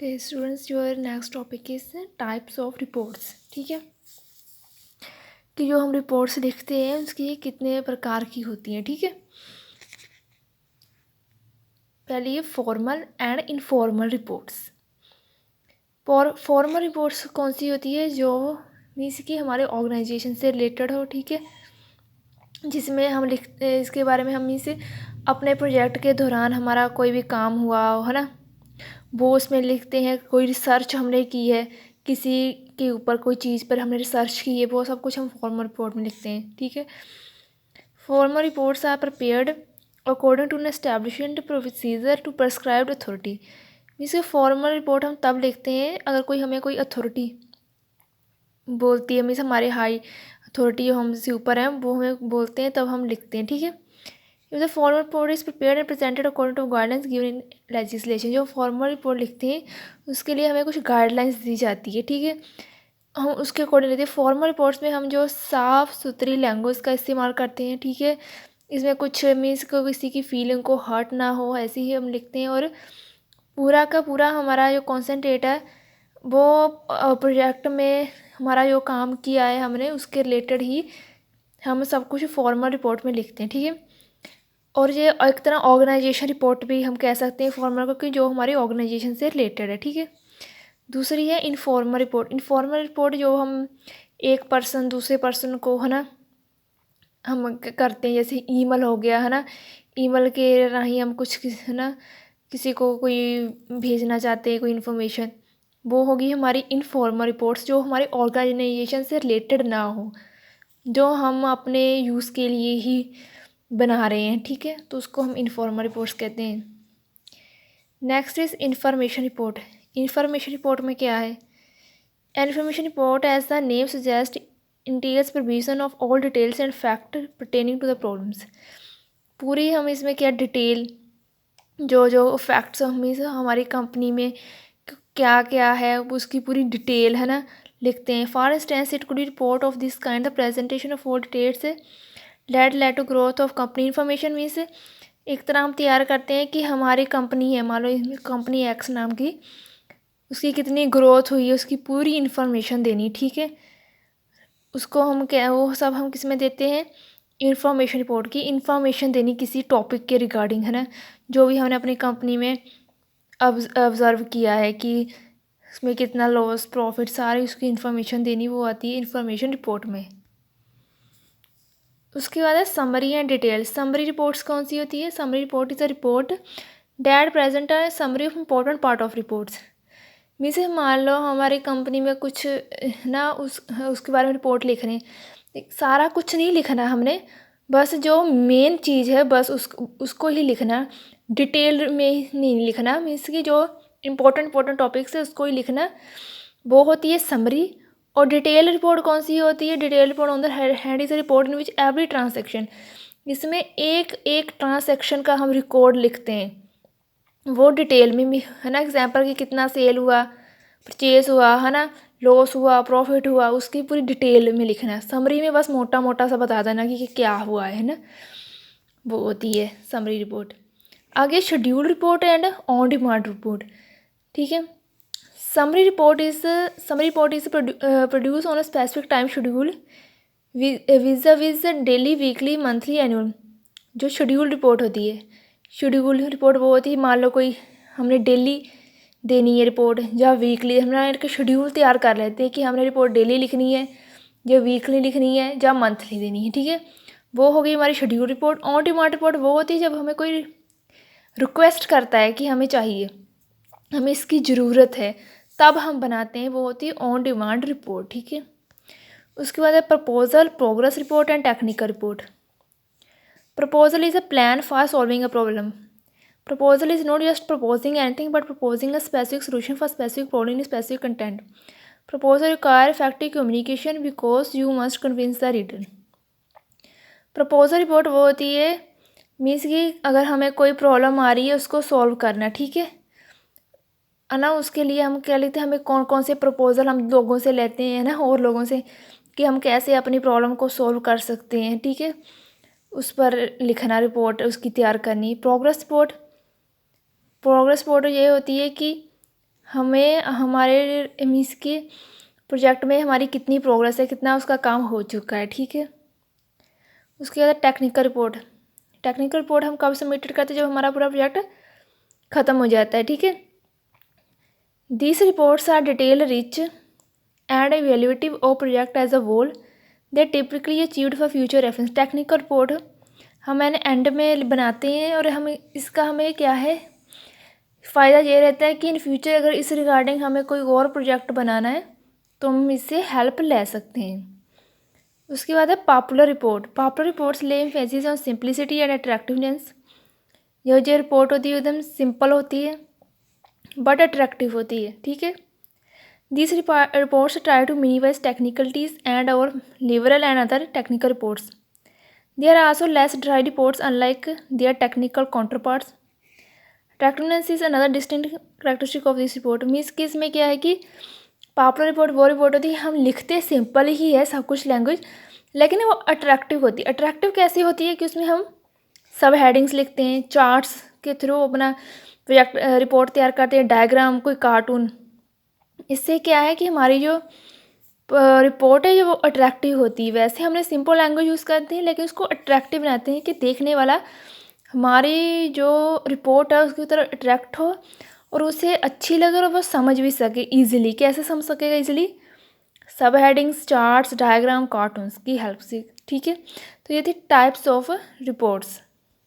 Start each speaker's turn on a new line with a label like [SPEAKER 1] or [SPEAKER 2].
[SPEAKER 1] Okay students, your next topic is types of reports. ठीक है, कि जो हम रिपोर्ट्स लिखते हैं उसकी कितने प्रकार की होती हैं। ठीक है, पहले ये formal and informal reports. Formal reports कौन सी होती है? जो मीन्स कि हमारे ऑर्गेनाइजेशन से रिलेटेड हो। ठीक है, जिसमें हम लिखते इसके बारे में हम मीन्स अपने प्रोजेक्ट के दौरान हमारा कोई भी काम हुआ हो, है ना, वो उसमें लिखते हैं। कोई रिसर्च हमने की है, किसी के ऊपर कोई चीज़ पर हमने रिसर्च की है, वो सब कुछ हम फॉर्मल रिपोर्ट में लिखते हैं। ठीक है, formal reports are prepared according to an established procedure to prescribed authority. Means formal report हम तब लिखते हैं अगर कोई हमें कोई अथॉरिटी बोलती है, मीन्स हमारे हाई अथॉरिटी जो हमसे ऊपर हैं वो हमें बोलते हैं, तब हम लिखते हैं। ठीक है, the formal report is prepared and presented according to guidelines given in legislation. जो फॉर्मल रिपोर्ट लिखते हैं उसके लिए हमें कुछ गाइडलाइंस दी जाती है। ठीक है, हम उसके अकॉर्डिंग लिखते हैं। फॉर्मल रिपोर्ट्स में हम जो साफ़ सुथरी लैंग्वेज का इस्तेमाल करते हैं। ठीक है, इसमें कुछ मीन्स को किसी की फीलिंग को हर्ट ना हो, ऐसे ही हम लिखते हैं। और पूरा का पूरा हमारा जो कॉन्सेंट्रेट है वो प्रोजेक्ट में हमारा जो काम किया है हमने उसके रिलेटेड ही हम सब कुछ फॉर्मल रिपोर्ट में लिखते हैं। ठीक है, और ये एक तरह ऑर्गेनाइजेशन रिपोर्ट भी हम कह सकते हैं फॉर्मल को, कि जो हमारी ऑर्गेनाइजेशन से रिलेटेड है। ठीक है, दूसरी है इनफॉर्मल रिपोर्ट। इनफॉर्मल रिपोर्ट जो हम एक पर्सन दूसरे पर्सन को, है ना, हम करते हैं। जैसे ईमेल हो गया, है ना, ईमेल के राही हम कुछ है ना किसी को कोई भेजना चाहते हैं कोई इन्फॉर्मेशन, वो होगी हमारी इनफॉर्मल रिपोर्ट्स, जो हमारी ऑर्गेनाइजेशन से रिलेटेड ना हो, जो हम अपने यूज़ के लिए ही बना रहे हैं। ठीक है, तो उसको हम इनफॉर्मल रिपोर्ट्स कहते हैं। Next is information report. Information report में क्या है? Information report as the name suggest entails provision of all details and fact pertaining to the problems. पूरी हम इसमें क्या डिटेल, जो जो फैक्ट्स हमारी कंपनी में क्या क्या है उसकी पूरी डिटेल, है ना, लिखते हैं। For instance it could be report of this kind the presentation of all details late to growth of company. Information means एक तरह हम तैयार करते हैं कि हमारी कंपनी है, मान लो इसमें कंपनी एक्स नाम की, उसकी कितनी ग्रोथ हुई है उसकी पूरी इन्फॉर्मेशन देनी। ठीक है, उसको हम क्या वो सब हम किस में देते हैं? इन्फॉर्मेशन रिपोर्ट की इन्फॉर्मेशन देनी किसी टॉपिक के रिगार्डिंग, है ना, जो भी हमने अपनी कंपनी में ऑब्ज़र्व किया है कि उसमें कितना लॉस प्रॉफिट सारी उसकी इन्फॉर्मेशन देनी, वो आती है इन्फॉर्मेशन रिपोर्ट में। उसके बाद है summary and details. Summary reports कौन सी होती है? Summary report is a report that present a summary of important part of reports. Means मान लो हमारी कंपनी में कुछ ना उसके बारे में रिपोर्ट लिख रहे हैं, सारा कुछ नहीं लिखना हमने, बस जो मेन चीज़ है बस उसको ही लिखना, डिटेल में नहीं लिखना। मीन्स कि जो इम्पोर्टेंट टॉपिक्स है उसको ही लिखना, वो होती है समरी। और डिटेल रिपोर्ट कौन सी होती है? Detail report on the hand is a report in which every transaction, इसमें एक एक ट्रांसैक्शन का हम रिकॉर्ड लिखते हैं, वो डिटेल में भी, है ना। एग्जाम्पल कि कितना सेल हुआ, परचेज हुआ, है ना, लॉस हुआ, प्रॉफिट हुआ, उसकी पूरी डिटेल में लिखना है। समरी में बस मोटा मोटा सा बता देना कि क्या हुआ है ना, वो होती है समरी रिपोर्ट। आगे schedule report and on demand report. ठीक है, summary report is produce on a specific time schedule viz daily weekly monthly annual. जो शेड्यूल रिपोर्ट होती है, शेड्यूल रिपोर्ट वो होती है, मान लो कोई हमने डेली देनी है रिपोर्ट या वीकली, हमारा एक शेड्यूल तैयार कर लेते हैं कि हमने रिपोर्ट डेली लिखनी है या वीकली लिखनी है या मंथली देनी है। ठीक है, वो हो गई हमारी schedule report. On demand report वो होती है जब हमें कोई रिक्वेस्ट करता है कि हमें चाहिए, हमें इसकी ज़रूरत है, तब हम बनाते हैं, वो होती है ऑन डिमांड रिपोर्ट। ठीक है, उसके बाद है proposal, progress report and technical report. Proposal is a plan for solving a problem. Proposal is not just proposing anything but proposing a specific solution for specific problem in specific content. Proposal require effective communication because you must convince the reader. Proposal report वो होती है means कि अगर हमें कोई problem आ रही है उसको सॉल्व करना। ठीक है ना, उसके लिए हम क्या लेते हैं, हमें कौन कौन से प्रपोजल हम लोगों से लेते हैं ना, और लोगों से, कि हम कैसे अपनी प्रॉब्लम को सॉल्व कर सकते हैं। ठीक है, उस पर लिखना रिपोर्ट, उसकी तैयार करनी। प्रोग्रेस रिपोर्ट ये होती है कि हमें हमारे मीन्स के प्रोजेक्ट में हमारी कितनी प्रोग्रेस है, कितना उसका काम हो चुका है, ठीक है। उसके बाद टेक्निकल रिपोर्ट। टेक्निकल रिपोर्ट हम कब सबमिट करते हैं, जब हमारा पूरा प्रोजेक्ट ख़त्म हो जाता है, ठीक है। These reports are detail rich and evaluative of project as a whole, they typically achieved for future reference. Technical report हम एंड में बनाते हैं और हमें क्या है फ़ायदा ये रहता है कि इन फ्यूचर अगर इस रिगार्डिंग हमें कोई और प्रोजेक्ट बनाना है तो हम इससे हेल्प ले सकते हैं। उसके बाद है पॉपुलर रिपोर्ट। पॉपुलर रिपोर्ट्स ले emphasis on simplicity and attractiveness. यह जो रिपोर्ट होती है एकदम सिंपल होती है बट अट्रैक्टिव होती है, ठीक है। These reports try to minimize technicalities and our liberal and other technical reports. They are also less dry reports unlike their technical counterparts. Attractiveness is another distinct characteristic of this report. Means कि इसमें क्या है कि popular report वो report होती है हम लिखते सिंपल ही है सब कुछ लैंग्वेज, लेकिन वो अट्रैक्टिव होती है। अट्रैक्टिव कैसी होती है कि उसमें हम सब हेडिंग्स लिखते हैं, चार्ट्स के थ्रू अपना प्रोजेक्ट रिपोर्ट तैयार करते हैं, डायग्राम, कोई कार्टून। इससे क्या है कि हमारी जो रिपोर्ट है जो वो अट्रैक्टिव होती है। वैसे हमने सिंपल लैंग्वेज यूज़ करते हैं लेकिन उसको अट्रैक्टिव बनाते हैं कि देखने वाला हमारी जो रिपोर्ट है उसकी तरफ अट्रैक्ट हो और उसे अच्छी लगे और वो समझ भी सके ईजिली। कैसे समझ सकेगा ईजिली? सब हेडिंग्स, चार्ट्स, डायग्राम, कार्टून्स की हेल्प से, ठीक है। तो ये थी टाइप्स ऑफ रिपोर्ट्स।